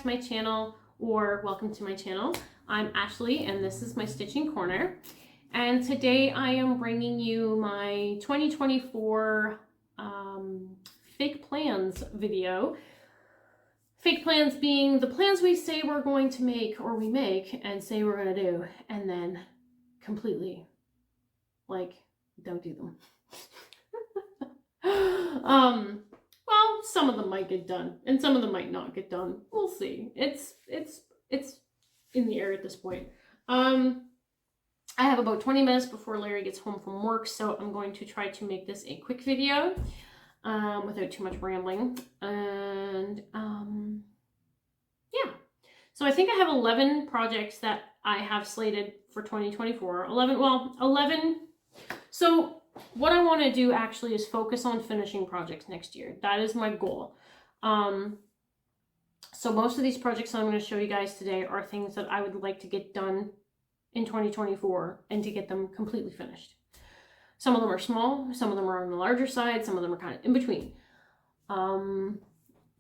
to my channel or welcome to my channel. I'm Ashley and this is my Stitching Corner. And today I am bringing you my 2024 fake plans video. Fake plans being the plans we say we're going to make, or we make and say we're going to do, and then completely, like, don't do them. Well, some of them might get done and some of them might not get done. We'll see. It's in the air at this point. I have about 20 minutes before Larry gets home from work, so I'm going to try to make this a quick video without too much rambling. And yeah, so I think I have 11 projects that I have slated for 2024. 11. So what I want to do actually is focus on finishing projects next year. That is my goal. So most of these projects I'm going to show you guys today are things that I would like to get done in 2024 and to get them completely finished. Some of them are small, some of them are on the larger side, some of them are kind of in between.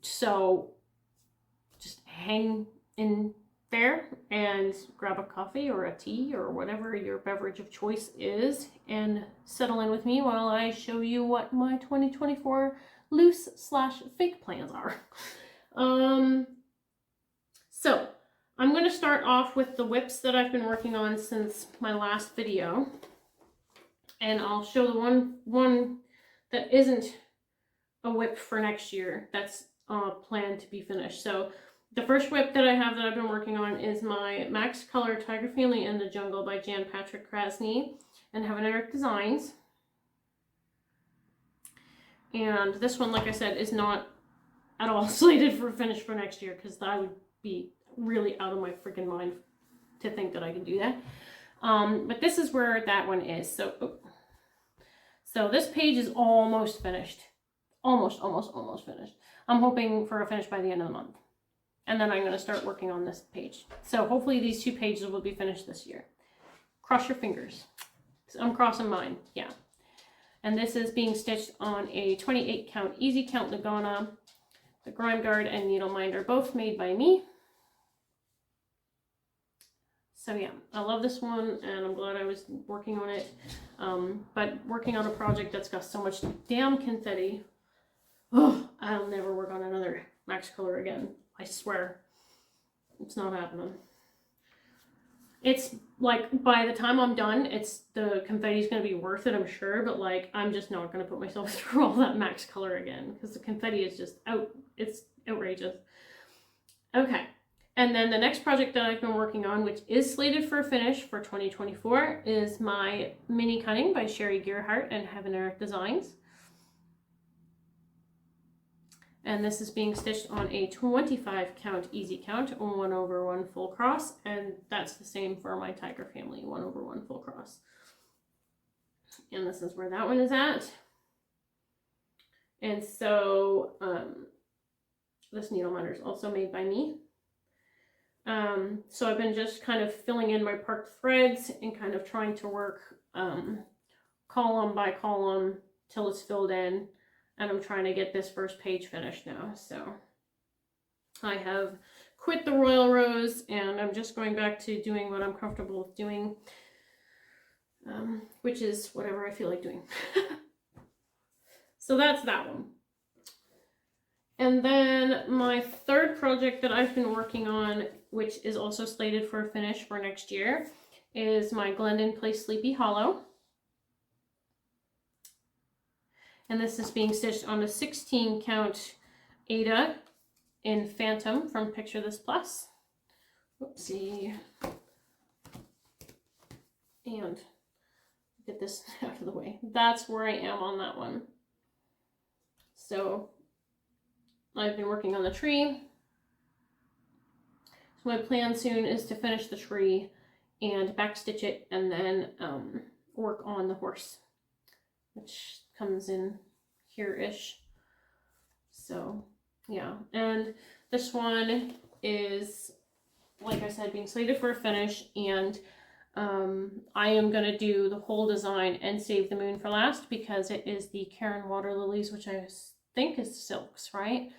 So just hang in there and grab a coffee or a tea or whatever your beverage of choice is and settle in with me while I show you what my 2024 loose/fake plans are. So I'm going to start off with the whips that I've been working on since my last video, and I'll show the one that isn't a whip for next year that's planned to be finished. So the first whip that I have that I've been working on is my Max Color Tiger Family in the Jungle by Jan Patrick Krasny and Hummingbird Designs. And this one, like I said, is not at all slated for finish for next year because I would be really out of my freaking mind to think that I can do that. But this is where that one is. So this page is almost finished. Almost finished. I'm hoping for a finish by the end of the month. And then I'm going to start working on this page. So hopefully these 2 pages will be finished this year. Cross your fingers. I'm crossing mine, yeah. And this is being stitched on a 28 count easy count Lagana. The grime guard and needle mind are both made by me. So yeah, I love this one and I'm glad I was working on it. But working on a project that's got so much damn confetti, oh, I'll never work on another Max Color again. I swear. It's not happening. It's like, by the time I'm done, the confetti's going to be worth it, I'm sure, but like, I'm just not going to put myself through all that Max Color again because the confetti is just it's outrageous. Okay. And then the next project that I've been working on, which is slated for a finish for 2024, is my Mini Cunning by Sherry Gearhart and Hummingbird Designs. And this is being stitched on a 25 count easy count, 1/1 full cross, and that's the same for my Tiger Family, 1/1 full cross. And this is where that one is at. And so this needle minder is also made by me. So I've been just kind of filling in my parked threads and kind of trying to work column by column till it's filled in. And I'm trying to get this first page finished now. So I have quit the Royal Rose and I'm just going back to doing what I'm comfortable with doing, which is whatever I feel like doing. So that's that one. And then my third project that I've been working on, which is also slated for a finish for next year, is my Glendon Place Sleepy Hollow. And this is being stitched on a 16 count Ada in Phantom from Picture This Plus. Whoopsie. And get this out of the way. That's where I am on that one. So I've been working on the tree. So my plan soon is to finish the tree and backstitch it and then work on the horse, which comes in here-ish. So yeah, and this one is, like I said, being slated for a finish, and I am going to do the whole design and save the moon for last because it is the Karen Water Lilies, which I think is silks, right?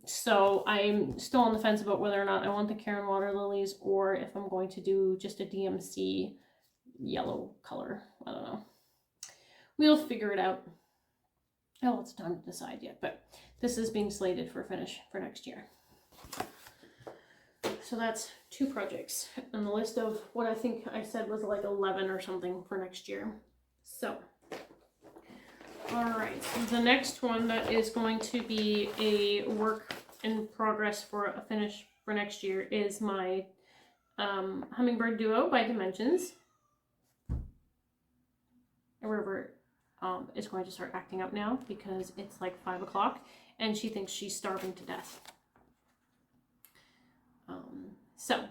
So I'm still on the fence about whether or not I want the Karen water lilies or if I'm going to do just a DMC yellow color. I don't know. We'll figure it out. Oh, it's time to decide yet, but this is being slated for finish for next year. So that's 2 projects on the list of what I think I said was like 11 or something for next year. So, all right, the next one that is going to be a work in progress for a finish for next year is my Hummingbird Duo by Dimensions. River is going to start acting up now because it's like 5 o'clock and she thinks she's starving to death. So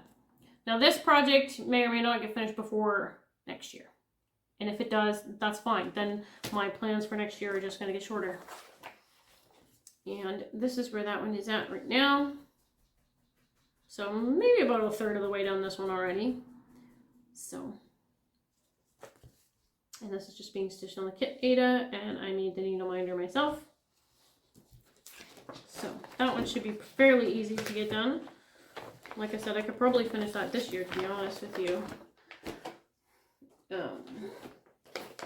now this project may or may not get finished before next year. And if it does, that's fine. Then my plans for next year are just going to get shorter. And this is where that one is at right now. So maybe about a third of the way down this one already. So, and this is just being stitched on the kit Ada, and I made the needle minder myself. So that one should be fairly easy to get done. Like I said, I could probably finish that this year, to be honest with you.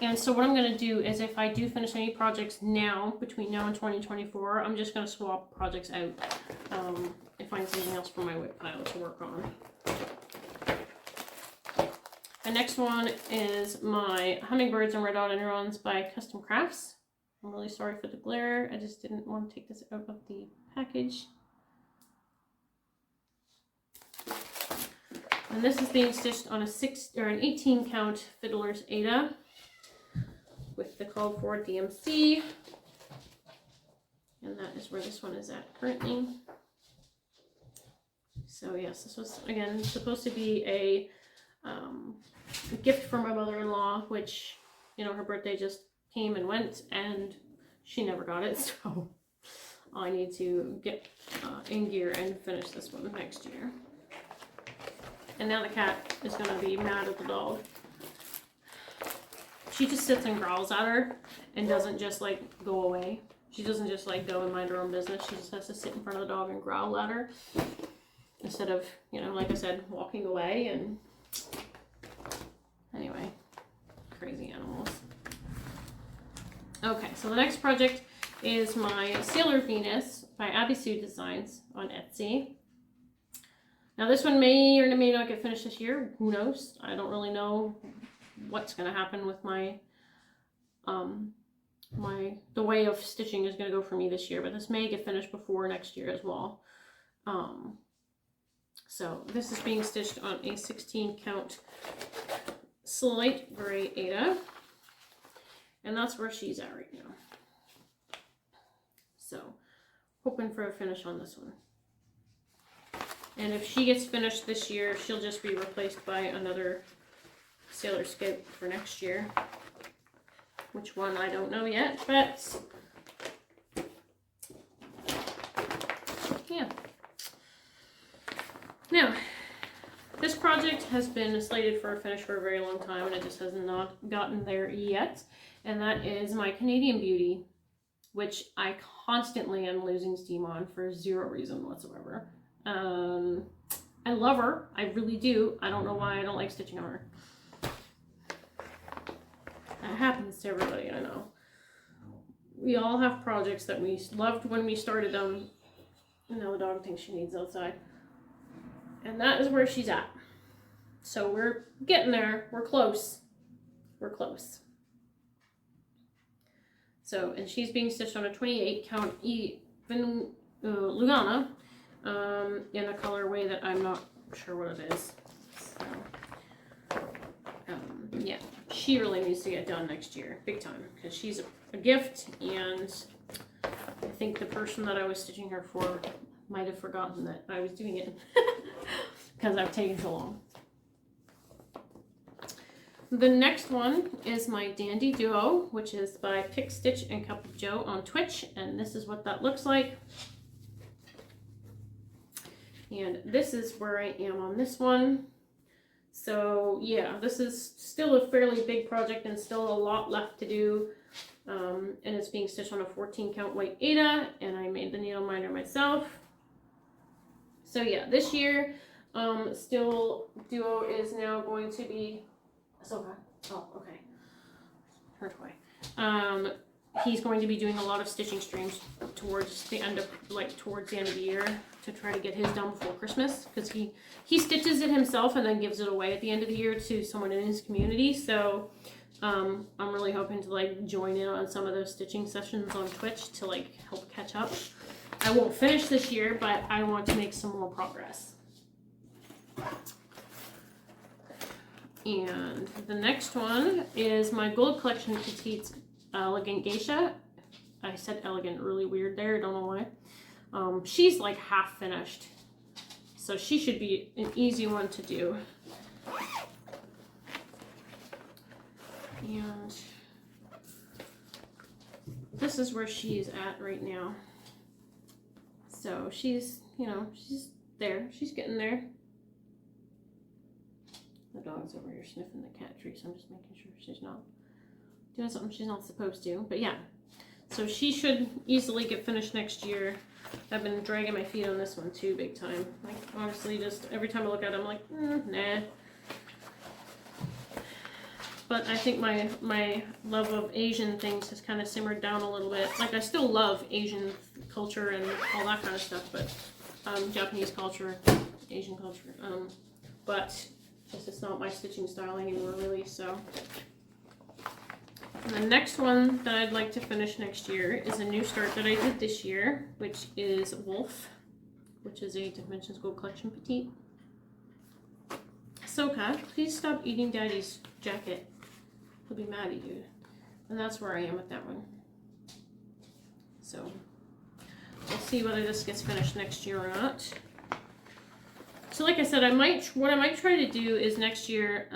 And so what I'm going to do is if I do finish any projects now, between now and 2024, I'm just going to swap projects out and find something else for my whip pile to work on. The next one is my Hummingbirds and Red Ants by Custom Crafts. I'm really sorry for the glare. I just didn't want to take this out of the package. And this is being stitched on an 18 count Fiddler's Ada with the called for DMC. And that is where this one is at currently. So yes, this was again supposed to be a gift from my mother-in-law, which, you know, her birthday just came and went and she never got it, so I need to get in gear and finish this one next year. And now the cat is going to be mad at the dog. She just sits and growls at her and doesn't just like go away. She doesn't just like go and mind her own business. She just has to sit in front of the dog and growl at her instead of, you know, like I said, walking away. And anyway, crazy animals. Okay, so the next project is my Sailor Venus by Abby Sue Designs on Etsy. Now this one may or may not get finished this year. Who knows? I don't really know what's going to happen with my the way of stitching is going to go for me this year, but this may get finished before next year as well. So this is being stitched on a 16 count slate gray Ada, and that's where she's at right now. So hoping for a finish on this one. And if she gets finished this year, she'll just be replaced by another Sailor Scout for next year. Which one, I don't know yet, but yeah. Now, this project has been slated for a finish for a very long time, and it just has not gotten there yet. And that is my Canadian Beauty, which I constantly am losing steam on for zero reason whatsoever. I love her. I really do. I don't know why I don't like stitching on her. That happens to everybody, I know. We all have projects that we loved when we started them. And now the dog thinks she needs outside. And that is where she's at. So we're getting there. We're close. We're close. So, and she's being stitched on a 28 count even Lugana. In a colorway that I'm not sure what it is. So, yeah, she really needs to get done next year, big time, because she's a gift, and I think the person that I was stitching her for might have forgotten that I was doing it because I've taken so long. The next one is my Dandy Duo, which is by Pick, Stitch, and Cup of Joe on Twitch, and this is what that looks like. And this is where I am on this one. So yeah, this is still a fairly big project and still a lot left to do. And it's being stitched on a 14 count white Aida, and I made the needle minder myself. So yeah, this year, Still Duo is now going to be, oh okay, hurt away. He's going to be doing a lot of stitching streams towards the end of the year to try to get his done before Christmas, because he stitches it himself and then gives it away at the end of the year to someone in his community. So I'm really hoping to like join in on some of those stitching sessions on Twitch to like help catch up. I won't finish this year, but I want to make some more progress. And the next one is my Gold Collection Petites Elegant Geisha. I said elegant really weird there, I don't know why. She's like half finished, so she should be an easy one to do. And this is where she's at right now. So she's, you know, she's there. She's getting there. The dog's over here sniffing the cat tree, so I'm just making sure she's not doing something she's not supposed to. But yeah, so she should easily get finished next year. I've been dragging my feet on this one too, big time. Like, honestly, just every time I look at it, I'm like, nah. But I think my love of Asian things has kind of simmered down a little bit. Like, I still love Asian culture and all that kind of stuff, but Japanese culture, Asian culture. But it's not my stitching style anymore, really. So, and the next one that I'd like to finish next year is a new start that I did this year, which is Wolf, which is a Dimensions Gold Collection Petite. Soka, please stop eating Daddy's jacket. He'll be mad at you. And that's where I am with that one. So we'll see whether this gets finished next year or not. So like I said, what I might try to do is next year,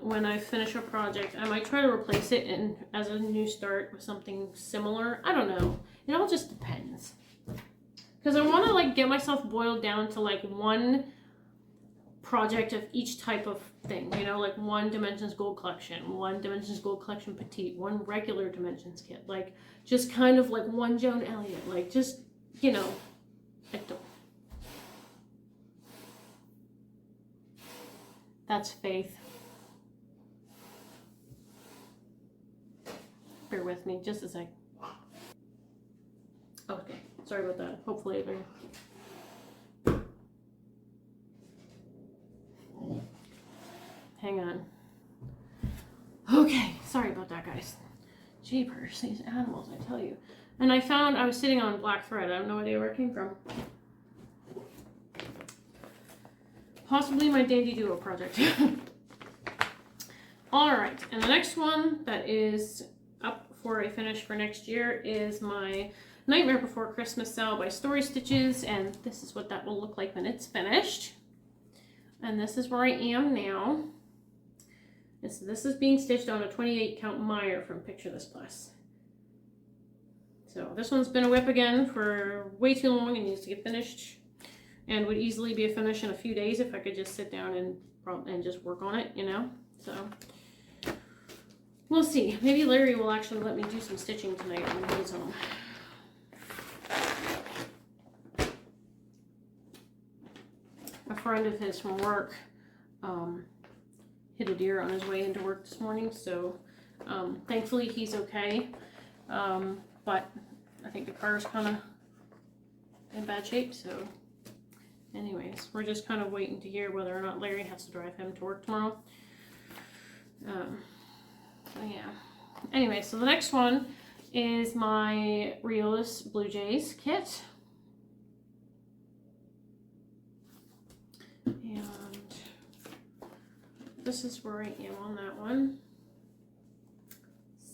when I finish a project, I might try to replace it as a new start with something similar. I don't know. It all just depends. Because I want to like get myself boiled down to like one project of each type of thing, you know, like one Dimensions Gold Collection, one Dimensions Gold Collection Petite, one regular Dimensions kit, like just kind of like one Joan Elliott, like just, you know, I don't. That's Faith. Bear with me just a sec. Okay, sorry about that. Hopefully it hang on. Okay, sorry about that, guys. Jeepers, these animals, I tell you. And I was sitting on black thread. I have no idea where it came from. Possibly my Dandy Duo project. Alright, and the next one that is up for a finish for next year is my Nightmare Before Christmas Sale by Story Stitches, and this is what that will look like when it's finished. And this is where I am now. This is being stitched on a 28 count Meyer from Picture This Plus. So this one's been a whip again for way too long and needs to get finished, and would easily be a finish in a few days if I could just sit down and just work on it, you know. So we'll see. Maybe Larry will actually let me do some stitching tonight when he's home. A friend of his from work hit a deer on his way into work this morning, so thankfully he's okay, but I think the car is kind of in bad shape, so anyways, we're just kind of waiting to hear whether or not Larry has to drive him to work tomorrow. So yeah. Anyway, so the next one is my Realist Blue Jays kit. And this is where I am on that one.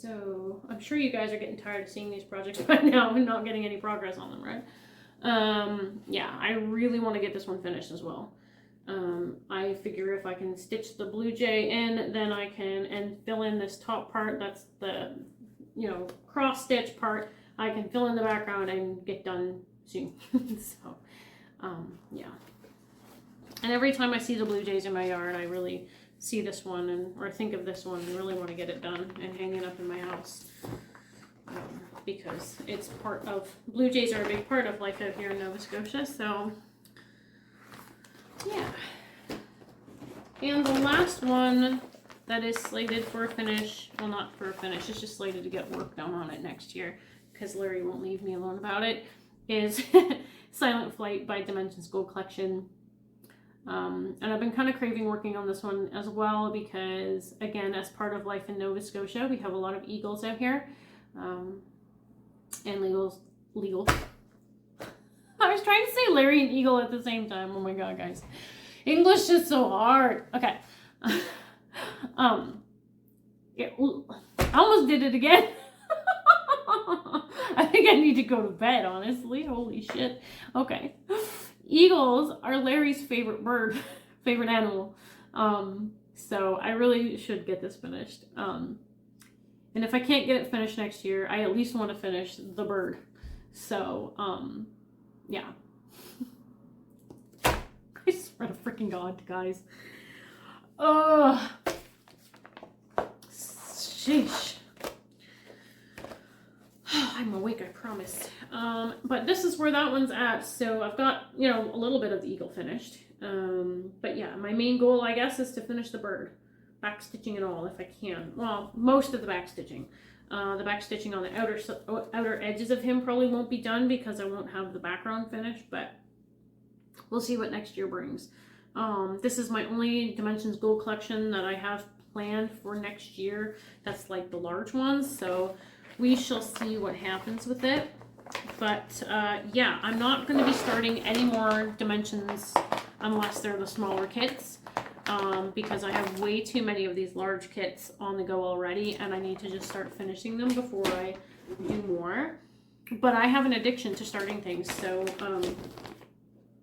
So I'm sure you guys are getting tired of seeing these projects by now and not getting any progress on them, right? Yeah, I really want to get this one finished as well. I figure if I can stitch the Blue Jay in, then I can, and fill in this top part, that's the, you know, cross stitch part, I can fill in the background and get done soon. So, yeah. And every time I see the Blue Jays in my yard, I really see this one or think of this one and really want to get it done and hang it up in my house. because it's part of, blue jays are a big part of life out here in Nova Scotia, so yeah. And the last one that is slated for a finish, well, not for a finish, it's just slated to get work done on it next year because Larry won't leave me alone about it, is Silent Flight by Dimensions Gold Collection. And I've been kind of craving working on this one as well because, again, as part of life in Nova Scotia, we have a lot of eagles out here. And legal. I was trying to say Larry and eagle at the same time. Oh my god, guys. English is so hard. Okay. I almost did it again. I think I need to go to bed, honestly. Holy shit. Okay. Eagles are Larry's favorite bird, favorite animal. So I really should get this finished. And if I can't get it finished next year, I at least want to finish the bird. So, yeah. I swear to freaking God, guys. Sheesh. I'm awake, I promise. But this is where that one's at. So I've got, you know, a little bit of the eagle finished. But yeah, my main goal, I guess, is to finish the bird. Back stitching and all, if I can. Well, most of the back stitching. The back stitching on the outer edges of him probably won't be done because I won't have the background finished, but we'll see what next year brings. This is my only Dimensions Gold collection that I have planned for next year. That's like the large ones, so we shall see what happens with it. But yeah, I'm not going to be starting any more Dimensions unless they're the smaller kits. Because I have way too many of these large kits on the go already, and I need to just start finishing them before I do more. But I have an addiction to starting things, so,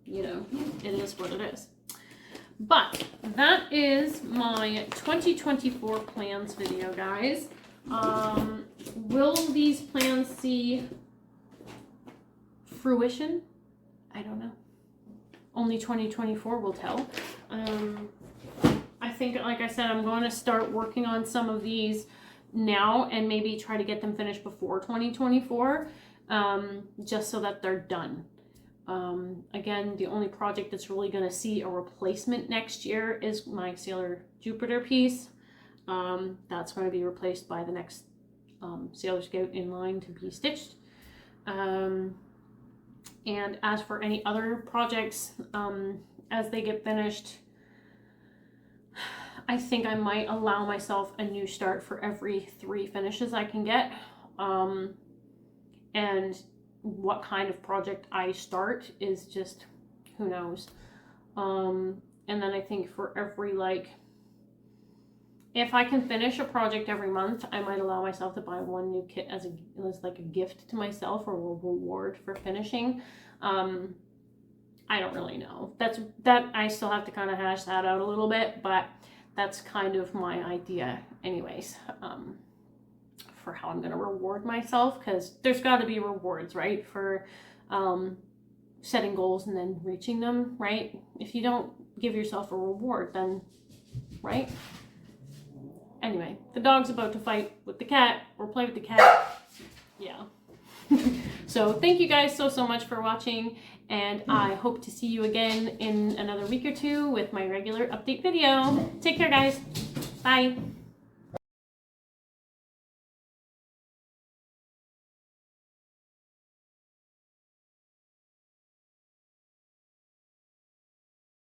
you know, it is what it is. But that is my 2024 plans video, guys. Will these plans see fruition? I don't know. Only 2024 will tell. I think, like I said, I'm going to start working on some of these now and maybe try to get them finished before 2024, just so that they're done. Again, the only project that's really going to see a replacement next year is my Sailor Jupiter piece. That's going to be replaced by the next Sailor Scout in line to be stitched. And as for any other projects, as they get finished, I think I might allow myself a new start for every 3 finishes I can get. And what kind of project I start is just, who knows. And then I think for every, like, if I can finish a project every month, I might allow myself to buy 1 new kit as like a gift to myself or a reward for finishing. I don't really know. That I still have to kind of hash that out a little bit, but that's kind of my idea anyways, for how I'm going to reward myself, because there's got to be rewards, right, for setting goals and then reaching them, right? If you don't give yourself a reward, then, right? Anyway, the dog's about to fight with the cat or play with the cat. Yeah. So thank you guys so much for watching, and I hope to see you again in another week or 2 with my regular update video. Take care, guys. Bye.